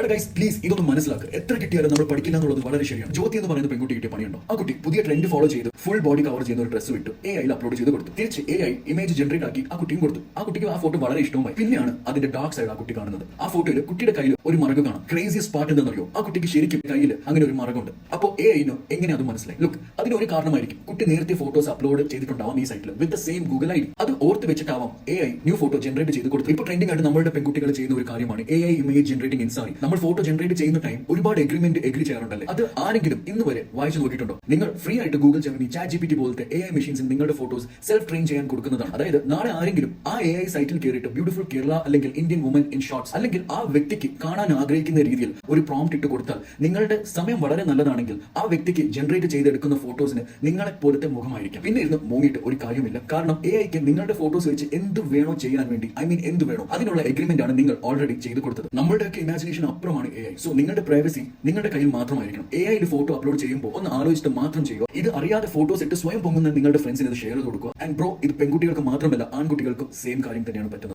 എടാ guys please ഇതൊന്നും മനസ്സിലാക്കുക. എത്ര കിട്ടിയാലും നമ്മൾ പഠിക്കില്ല എന്നുള്ളത് വളരെ ശരിയാണ്. ജ്യോതി എന്ന് പറയുന്ന പെൺകുട്ടി കിട്ടിയ പണിയുണ്ടോ? ആ കുട്ടി പുതിയ ട്രെൻഡ് ഫോളോ ചെയ്ത് ഫുൾ ബോഡി കവർ ചെയ്യുന്ന ഒരു ഡ്രസ്സ് വിട്ടു AI അപ്ലോഡ് ചെയ്ത് കൊടുത്തു. തിരിച്ച് AI ഇമേജ് ജനറേറ്റ് ആക്കി ആ കുട്ടിയും കൊടുത്തു. ആ കുട്ടിക്ക് ആ ഫോട്ടോ വളരെ ഇഷ്ടമായി. പിന്നെയാണ് അതിന്റെ ഡാർക്ക് സൈഡ് ആ കുട്ടി കാണുന്നത്. ആ ഫോട്ടോയിൽ കുട്ടിയുടെ കയ്യിൽ ഒരു മറകം കാണാം. ക്രേസിയസ് സ്പാട്ട് എന്താണെന്നറിയോ? ആ കുട്ടിക്ക് ശരിക്കും കയ്യിൽ അങ്ങനെ ഒരു മറകമുണ്ട്. അപ്പോൾ AI-ന് എങ്ങനെ അത് മനസ്സിലായി? ലുക്ക്, അതിനൊരു കാരണമായിരിക്കും. കുട്ടി നേരത്തെ ഫോട്ടോസ് അപ്ലോഡ് ചെയ്തിട്ടുണ്ടാവാം ഈ സൈറ്റിൽ with the same Google ID. അത് ഓർത്ത് വെച്ചിട്ടാവാം AI ന്യൂ ഫോട്ടോ ജനറേറ്റ് ചെയ്ത് കൊടുത്തു. ഇപ്പോൾ ട്രെൻഡിംഗ് ആയിട്ട് നമ്മുടെ പെൺകുട്ടികൾ ചെയ്യുന്ന ഒരു കാര്യമാണ് AI ഇമേജ് ജനറേറ്റിംഗ് ഇൻസാറി. നമ്മൾ ഫോട്ടോ ജനറേറ്റ് ചെയ്യുന്ന ടൈം ഒരുപാട് എഗ്രി ചെയ്യാറുണ്ടല്ലേ? അത് ആരെങ്കിലും ഇന്ന് വരെ വായിച്ചു നോക്കിയിട്ടുണ്ടോ? നിങ്ങൾ ഫ്രീ ആയിട്ട് ഗൂഗിൾ ജെമിനി, ChatGPT പോലത്തെ AI മെഷീൻസിൽ നിങ്ങളുടെ ഫോട്ടോസ് സെൽഫ് ട്രെയിൻ ചെയ്യാൻ കൊടുക്കുന്നതാണ്. അതായത് നാളെ ആരെങ്കിലും ആ AI സൈറ്റിൽ കയറിയിട്ട് ബ്യൂട്ടിഫുൾ കേരള അല്ലെങ്കിൽ ഇന്ത്യൻ വുമൻ ഇൻ ഷോർട്സ് അല്ലെങ്കിൽ ആ വ്യക്തിക്ക് കാണാൻ ആഗ്രഹിക്കുന്ന രീതിയിൽ ഒരു പ്രോംപ്റ്റ് ഇട്ട് കൊടുത്താൽ നിങ്ങളുടെ സമയം വളരെ നല്ലതാണെങ്കിൽ ആ വ്യക്തിക്ക് ജനറേറ്റ് ചെയ്തെടുക്കുന്ന ഫോട്ടോസിന് നിങ്ങളെ പോലത്തെ മുഖമായിരിക്കും. പിന്നെ ഇരുന്ന് മൂങ്ങിയിട്ട് ഒരു കാര്യമില്ല. കാരണം AI-ക്ക് നിങ്ങളുടെ ഫോട്ടോസ് വെച്ച് എന്ത് വേണോ ചെയ്യാൻ വേണ്ടി എന്ത് വേണോ അതിനുള്ള എഗ്രിമെന്റ് ആണ് നിങ്ങൾ ഓൾറെഡി ചെയ്ത് കൊടുത്തത്. നമ്മുടെയൊക്കെ ഇമാജിനേഷൻ അപ്പുറമാണ് AI. സോ നിങ്ങളുടെ പ്രൈവസി നിങ്ങളുടെ കയ്യിൽ മാത്രമായിരിക്കണം. AI-ൽ ഫോട്ടോ അപ്ലോഡ് ചെയ്യുമ്പോൾ ഒന്ന് ആലോചിച്ചിട്ട് മാത്രം ചെയ്യുക. ഇത് അറിയാതെ ഫോട്ടോസ് ഇട്ട് സ്വയം പൊങ്ങുന്ന നിങ്ങളുടെ ഫ്രണ്ട്സിന് ഇത് ഷെയർ ചെയ്ത് കൊടുക്കുക. ആൻഡ് ബ്രോ, ഇത് പെൺകുട്ടികൾക്ക് മാത്രമല്ല ആൺകുട്ടികൾക്കും സെയിം കാര്യം തന്നെയാണ് പറ്റുന്നത്.